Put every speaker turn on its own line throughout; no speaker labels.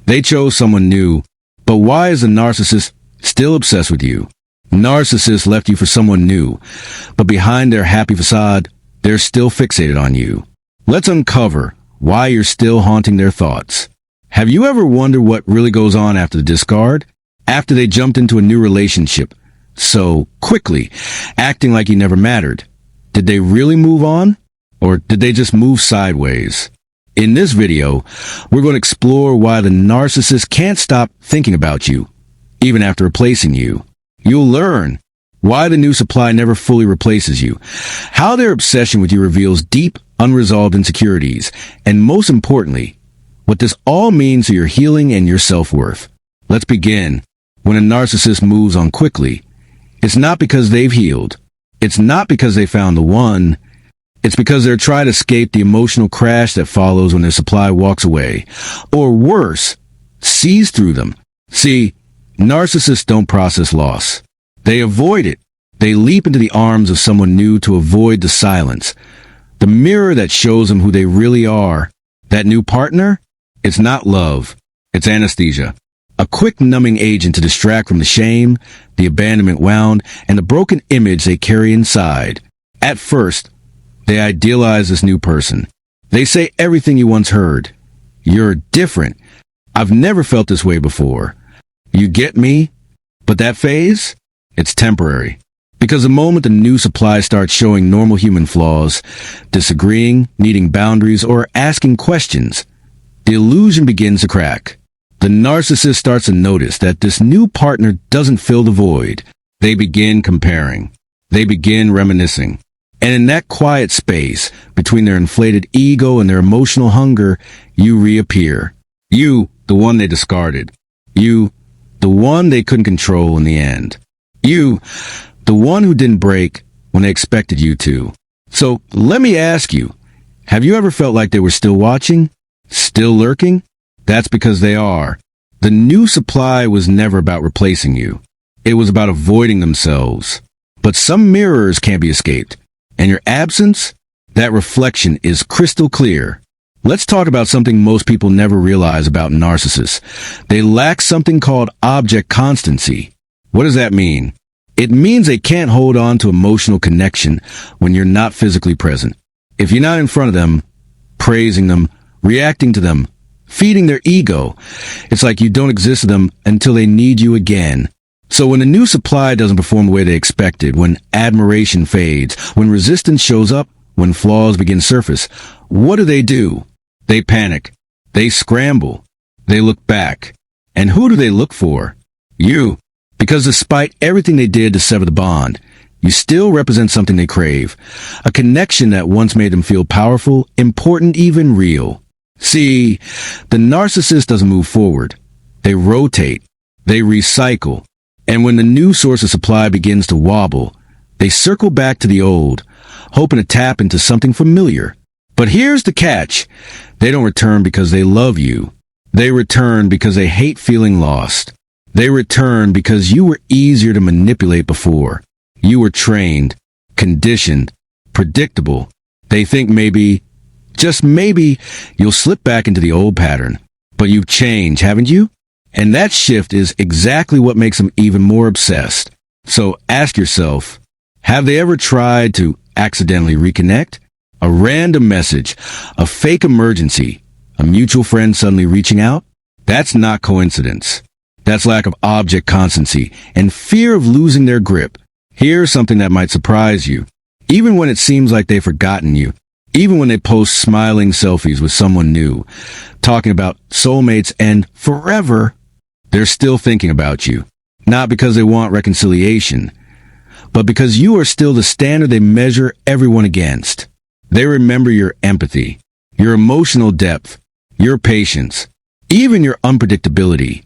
They chose someone new. But why is the narcissist still obsessed with you? Narcissists left you for someone new, but behind their happy facade, they're still fixated on you. Let's uncover why you're still haunting their thoughts. Have you ever wondered what really goes on after the discard? After they jumped into a new relationship so quickly, acting like you never mattered? Did they really move on? Or did they just move sideways? In this video, we're going to explore why the narcissist can't stop thinking about you, even after replacing you. You'll learn why the new supply never fully replaces you, how their obsession with you reveals deep, unresolved insecurities, and most importantly, what this all means to your healing and your self-worth. Let's begin. When a narcissist moves on quickly, it's not because they've healed. It's not because they found the one. It's because they're trying to escape the emotional crash that follows when their supply walks away. Or worse, sees through them. See, narcissists don't process loss. They avoid it. They leap into the arms of someone new to avoid the silence. The mirror that shows them who they really are. That new partner? It's not love. It's anesthesia. A quick numbing agent to distract from the shame, the abandonment wound, and the broken image they carry inside. At first, they idealize this new person. They say everything you once heard. You're different. I've never felt this way before. You get me? But that phase? It's temporary. Because the moment the new supply starts showing normal human flaws, disagreeing, needing boundaries, or asking questions, the illusion begins to crack. The narcissist starts to notice that this new partner doesn't fill the void. They begin comparing. They begin reminiscing. And in that quiet space, between their inflated ego and their emotional hunger, you reappear. You, the one they discarded. You, the one they couldn't control in the end. You, the one who didn't break when they expected you to. So, let me ask you, have you ever felt like they were still watching? Still lurking? That's because they are. The new supply was never about replacing you. It was about avoiding themselves. But some mirrors can't be escaped. And your absence? That reflection is crystal clear. Let's talk about something most people never realize about narcissists. They lack something called object constancy. What does that mean? It means they can't hold on to emotional connection when you're not physically present. If you're not in front of them, praising them, reacting to them, feeding their ego, it's like you don't exist to them until they need you again. So when the new supply doesn't perform the way they expected, when admiration fades, when resistance shows up, when flaws begin to surface, what do? They panic. They scramble. They look back. And who do they look for? You. Because despite everything they did to sever the bond, you still represent something they crave. A connection that once made them feel powerful, important, even real. See, the narcissist doesn't move forward. They rotate. They recycle. And when the new source of supply begins to wobble, they circle back to the old, hoping to tap into something familiar. But here's the catch. They don't return because they love you. They return because they hate feeling lost. They return because you were easier to manipulate before. You were trained, conditioned, predictable. They think maybe, just maybe, you'll slip back into the old pattern. But you've changed, haven't you? And that shift is exactly what makes them even more obsessed. So ask yourself, have they ever tried to accidentally reconnect? A random message, a fake emergency, a mutual friend suddenly reaching out? That's not coincidence. That's lack of object constancy and fear of losing their grip. Here's something that might surprise you. Even when it seems like they've forgotten you, even when they post smiling selfies with someone new, talking about soulmates and forever, they're still thinking about you. Not because they want reconciliation, but because you are still the standard they measure everyone against. They remember your empathy, your emotional depth, your patience, even your unpredictability.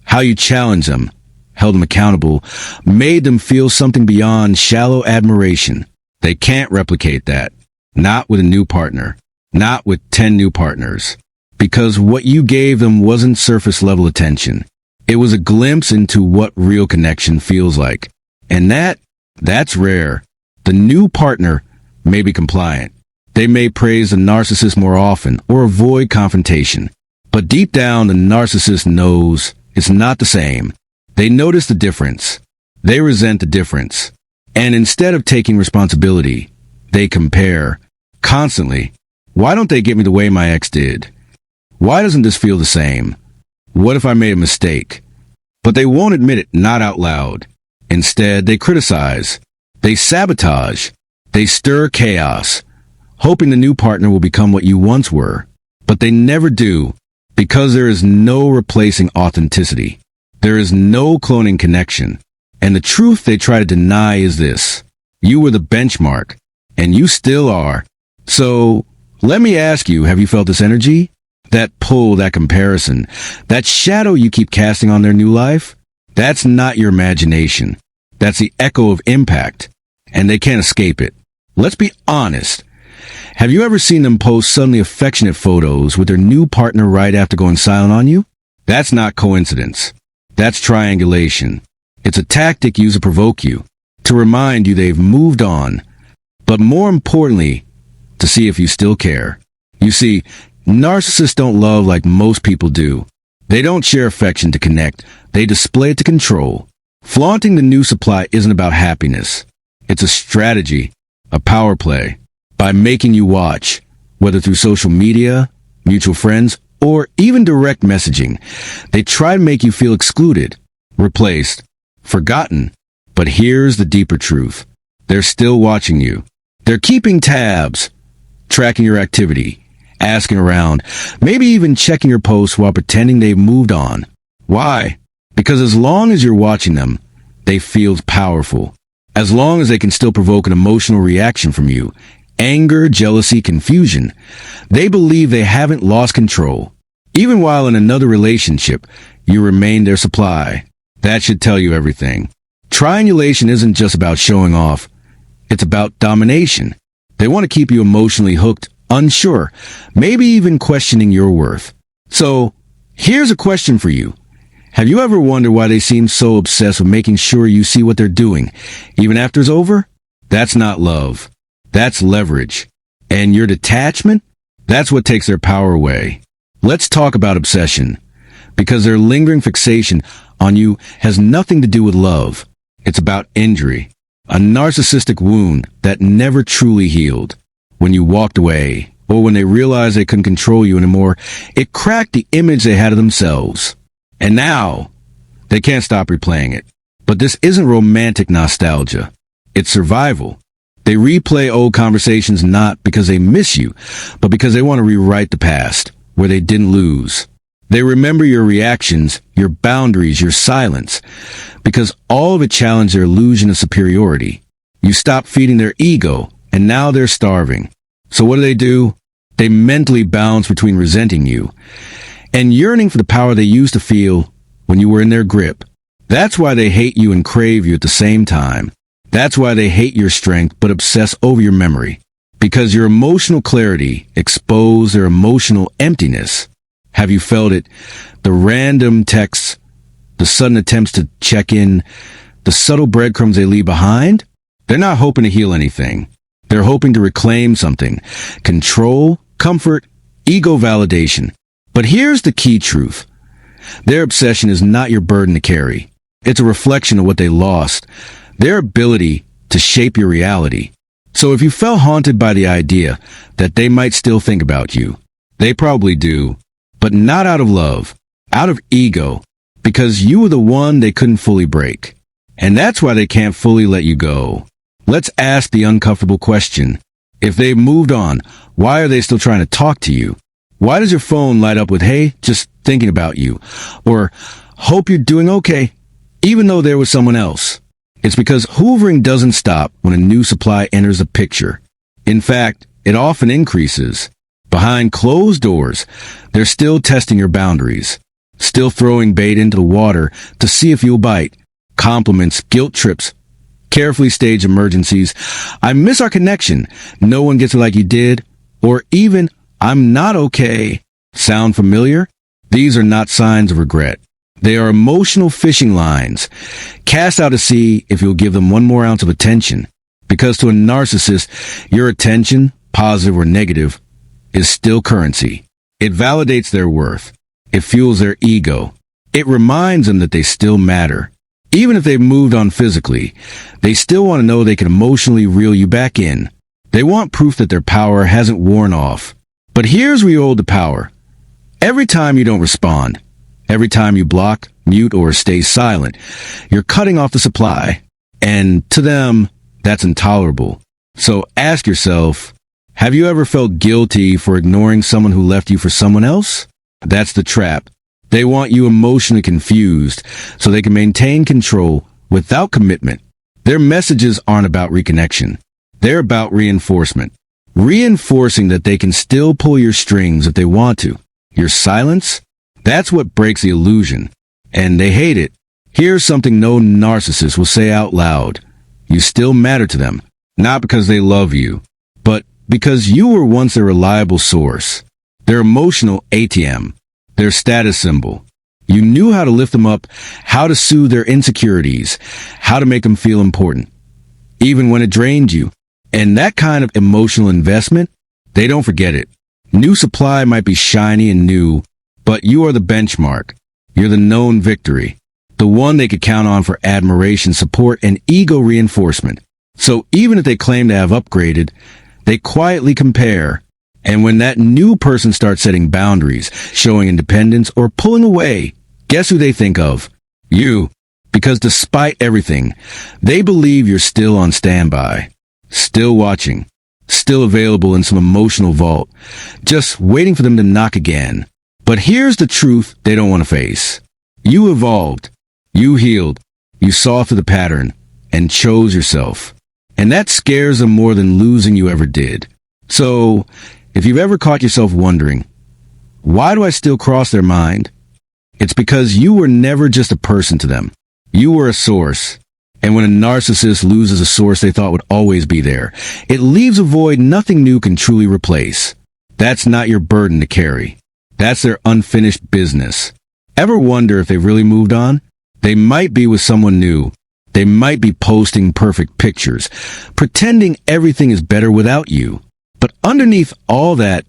How you challenged them, held them accountable, made them feel something beyond shallow admiration. They can't replicate that. Not with a new partner. Not with 10 new partners. Because what you gave them wasn't surface-level attention. It was a glimpse into what real connection feels like. And that's rare. The new partner may be compliant. They may praise the narcissist more often or avoid confrontation. But deep down, the narcissist knows it's not the same. They notice the difference. They resent the difference. And instead of taking responsibility, they compare constantly. Why don't they get me the way my ex did? Why doesn't this feel the same? What if I made a mistake? But they won't admit it, not out loud. Instead, they criticize. They sabotage. They stir chaos, hoping the new partner will become what you once were. But they never do, because there is no replacing authenticity. There is no cloning connection. And the truth they try to deny is this: you were the benchmark, and you still are. So, let me ask you, have you felt this energy? That pull, that comparison, that shadow you keep casting on their new life? That's not your imagination. That's the echo of impact, and they can't escape it. Let's be honest. Have you ever seen them post suddenly affectionate photos with their new partner right after going silent on you? That's not coincidence. That's triangulation. It's a tactic used to provoke you, to remind you they've moved on, but more importantly, to see if you still care. You see, narcissists don't love like most people do. They don't share affection to connect. They display it to control. Flaunting the new supply isn't about happiness. It's a strategy, a power play. By making you watch, whether through social media, mutual friends, or even direct messaging, they try to make you feel excluded, replaced, forgotten. But here's the deeper truth. They're still watching you. They're keeping tabs, tracking your activity, asking around, maybe even checking your posts while pretending they've moved on. Why? Because as long as you're watching them, they feel powerful. As long as they can still provoke an emotional reaction from you, anger, jealousy, confusion, they believe they haven't lost control. Even while in another relationship, you remain their supply. That should tell you everything. Triangulation isn't just about showing off. It's about domination. They want to keep you emotionally hooked, unsure, maybe even questioning your worth. So, here's a question for you. Have you ever wondered why they seem so obsessed with making sure you see what they're doing, even after it's over? That's not love. That's leverage. And your detachment? That's what takes their power away. Let's talk about obsession, because their lingering fixation on you has nothing to do with love. It's about injury, a narcissistic wound that never truly healed. When you walked away, or when they realized they couldn't control you anymore, it cracked the image they had of themselves. And now, they can't stop replaying it. But this isn't romantic nostalgia. It's survival. They replay old conversations not because they miss you, but because they want to rewrite the past, where they didn't lose. They remember your reactions, your boundaries, your silence, because all of it challenged their illusion of superiority. You stopped feeding their ego, and now they're starving. So what do? They mentally bounce between resenting you and yearning for the power they used to feel when you were in their grip. That's why they hate you and crave you at the same time. That's why they hate your strength but obsess over your memory. Because your emotional clarity exposed their emotional emptiness. Have you felt it? The random texts, the sudden attempts to check in, the subtle breadcrumbs they leave behind? They're not hoping to heal anything. They're hoping to reclaim something. Control, comfort, ego validation. But here's the key truth. Their obsession is not your burden to carry. It's a reflection of what they lost, their ability to shape your reality. So if you felt haunted by the idea that they might still think about you, they probably do, but not out of love, out of ego, because you were the one they couldn't fully break. And that's why they can't fully let you go. Let's ask the uncomfortable question. If they've moved on, why are they still trying to talk to you? Why does your phone light up with, "Hey, just thinking about you," or "Hope you're doing okay," even though there was someone else? It's because hoovering doesn't stop when a new supply enters the picture. In fact, it often increases. Behind closed doors, they're still testing your boundaries, still throwing bait into the water to see if you'll bite. Compliments, guilt trips, carefully staged emergencies. "I miss our connection. No one gets it like you did," or even "I'm not okay." Sound familiar? These are not signs of regret. They are emotional fishing lines, cast out to sea if you'll give them one more ounce of attention. Because to a narcissist, your attention, positive or negative, is still currency. It validates their worth. It fuels their ego. It reminds them that they still matter. Even if they've moved on physically, they still want to know they can emotionally reel you back in. They want proof that their power hasn't worn off. But here's where you hold the power. Every time you don't respond, every time you block, mute, or stay silent, you're cutting off the supply. And to them, that's intolerable. So ask yourself, have you ever felt guilty for ignoring someone who left you for someone else? That's the trap. They want you emotionally confused so they can maintain control without commitment. Their messages aren't about reconnection. They're about reinforcement. Reinforcing that they can still pull your strings if they want to. Your silence? That's what breaks the illusion. And they hate it. Here's something no narcissist will say out loud. You still matter to them. Not because they love you, but because you were once a reliable source. Their emotional ATM. Their status symbol. You knew how to lift them up, how to soothe their insecurities, how to make them feel important, even when it drained you. And that kind of emotional investment, they don't forget it. New supply might be shiny and new, but you are the benchmark. You're the known victory, the one they could count on for admiration, support, and ego reinforcement. So even if they claim to have upgraded, they quietly compare. And when that new person starts setting boundaries, showing independence, or pulling away, guess who they think of? You. Because despite everything, they believe you're still on standby, still watching, still available in some emotional vault, just waiting for them to knock again. But here's the truth they don't want to face. You evolved. You healed. You saw through the pattern and chose yourself. And that scares them more than losing you ever did. So, if you've ever caught yourself wondering, why do I still cross their mind? It's because you were never just a person to them. You were a source. And when a narcissist loses a source they thought would always be there, it leaves a void nothing new can truly replace. That's not your burden to carry. That's their unfinished business. Ever wonder if they've really moved on? They might be with someone new. They might be posting perfect pictures, pretending everything is better without you. But underneath all that,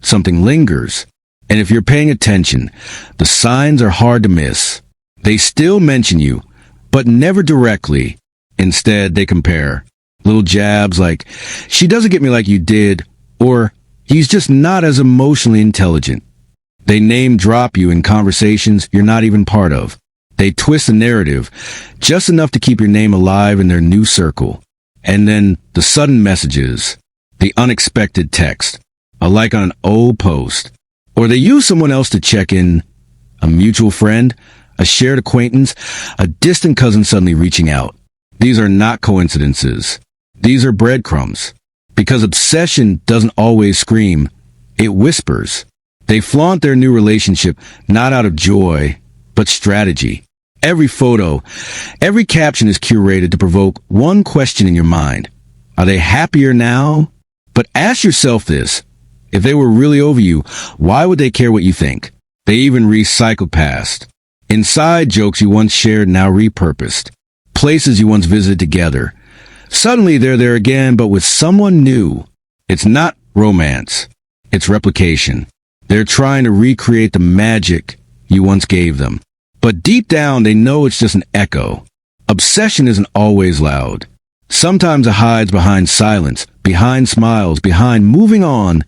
something lingers. And if you're paying attention, the signs are hard to miss. They still mention you, but never directly. Instead, they compare. Little jabs like, she doesn't get me like you did, or he's just not as emotionally intelligent. They name drop you in conversations you're not even part of. They twist the narrative, just enough to keep your name alive in their new circle. And then the sudden messages, the unexpected text, a like on an old post, or they use someone else to check in, a mutual friend, a shared acquaintance, a distant cousin suddenly reaching out. These are not coincidences. These are breadcrumbs. Because obsession doesn't always scream, it whispers. They flaunt their new relationship not out of joy, but strategy. Every photo, every caption is curated to provoke one question in your mind. Are they happier now? But ask yourself this. If they were really over you, why would they care what you think? They even recycle past. Inside jokes you once shared now repurposed. Places you once visited together. Suddenly they're there again, but with someone new. It's not romance. It's replication. They're trying to recreate the magic you once gave them. But deep down, they know it's just an echo. Obsession isn't always loud. Sometimes it hides behind silence, behind smiles, behind moving on.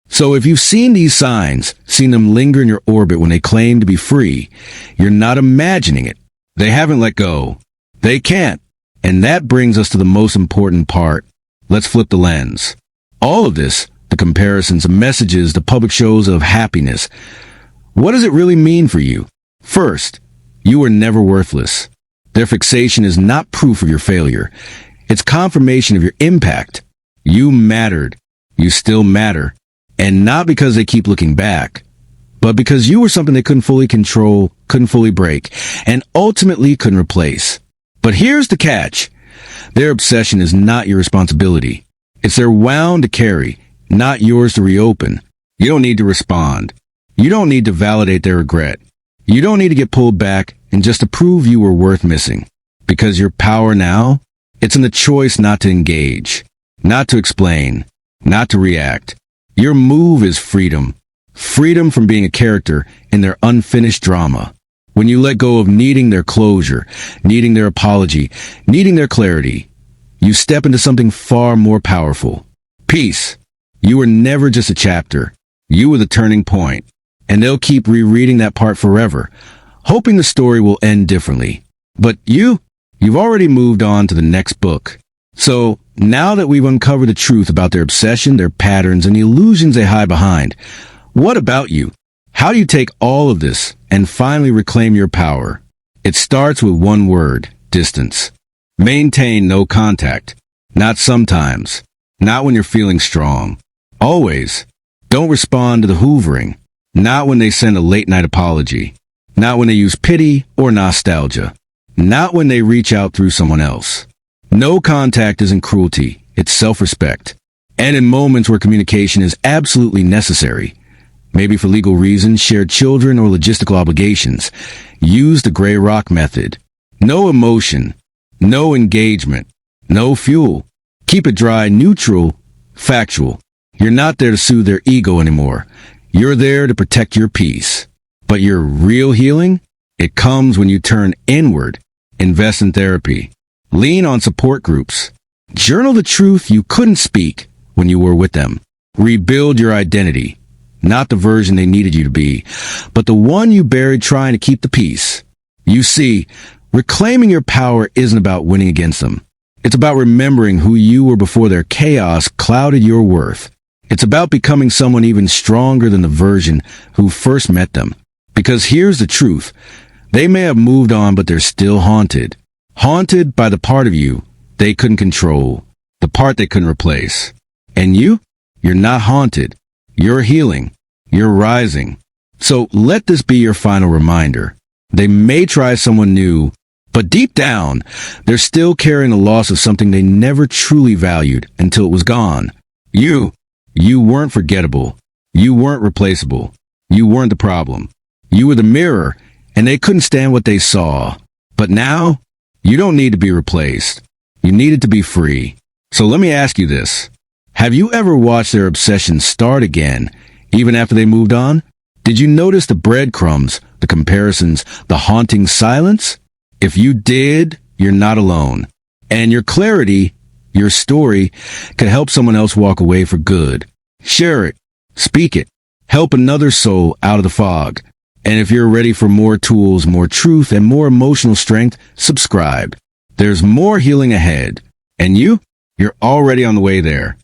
So if you've seen these signs, seen them linger in your orbit when they claim to be free, you're not imagining it. They haven't let go. They can't. And that brings us to the most important part. Let's flip the lens. All of this, the comparisons, the messages, the public shows of happiness, what does it really mean for you? First, you were never worthless. Their fixation is not proof of your failure. It's confirmation of your impact. You mattered. You still matter. And not because they keep looking back, but because you were something they couldn't fully control, couldn't fully break, and ultimately couldn't replace. But here's the catch. Their obsession is not your responsibility. It's their wound to carry, not yours to reopen. You don't need to respond. You don't need to validate their regret. You don't need to get pulled back and just to prove you were worth missing. Because your power now, it's in the choice not to engage, not to explain, not to react. Your move is freedom. freedom from being a character in their unfinished drama. When you let go of needing their closure, needing their apology, needing their clarity, you step into something far more powerful. Peace. You were never just a chapter. You were the turning point. And they'll keep rereading that part forever, hoping the story will end differently. But you've already moved on to the next book. So, now that we've uncovered the truth about their obsession, their patterns, and the illusions they hide behind, what about you? How do you take all of this and finally reclaim your power? It starts with one word: distance. Maintain no contact. Not sometimes. Not when you're feeling strong. Always. Don't respond to the hoovering. Not when they send a late-night apology. Not when they use pity or nostalgia. Not when they reach out through someone else. No contact isn't cruelty. It's self-respect. And in moments where communication is absolutely necessary, maybe for legal reasons, shared children, or logistical obligations, use the gray rock method. No emotion. No engagement. No fuel. Keep it dry, neutral, factual. You're not there to soothe their ego anymore. You're there to protect your peace. But your real healing? It comes when you turn inward, invest in therapy, lean on support groups, journal the truth you couldn't speak when you were with them, rebuild your identity, not the version they needed you to be, but the one you buried trying to keep the peace. You see, reclaiming your power isn't about winning against them. It's about remembering who you were before their chaos clouded your worth. It's about becoming someone even stronger than the version who first met them. Because here's the truth. They may have moved on, but they're still haunted. Haunted by the part of you they couldn't control, the part they couldn't replace. And you're not haunted. You're healing. You're rising. So let this be your final reminder. They may try someone new, but deep down, they're still carrying the loss of something they never truly valued until it was gone. You weren't forgettable. You weren't replaceable. You weren't the problem. You were the mirror, and they couldn't stand what they saw. But now, you don't need to be replaced. You needed to be free. So let me ask you this. Have you ever watched their obsession start again, even after they moved on? Did you notice the breadcrumbs, the comparisons, the haunting silence? If you did, you're not alone. And your clarity, your story, could help someone else walk away for good. Share it. Speak it. Help another soul out of the fog. And if you're ready for more tools, more truth, and more emotional strength, subscribe. There's more healing ahead. And you're already on the way there.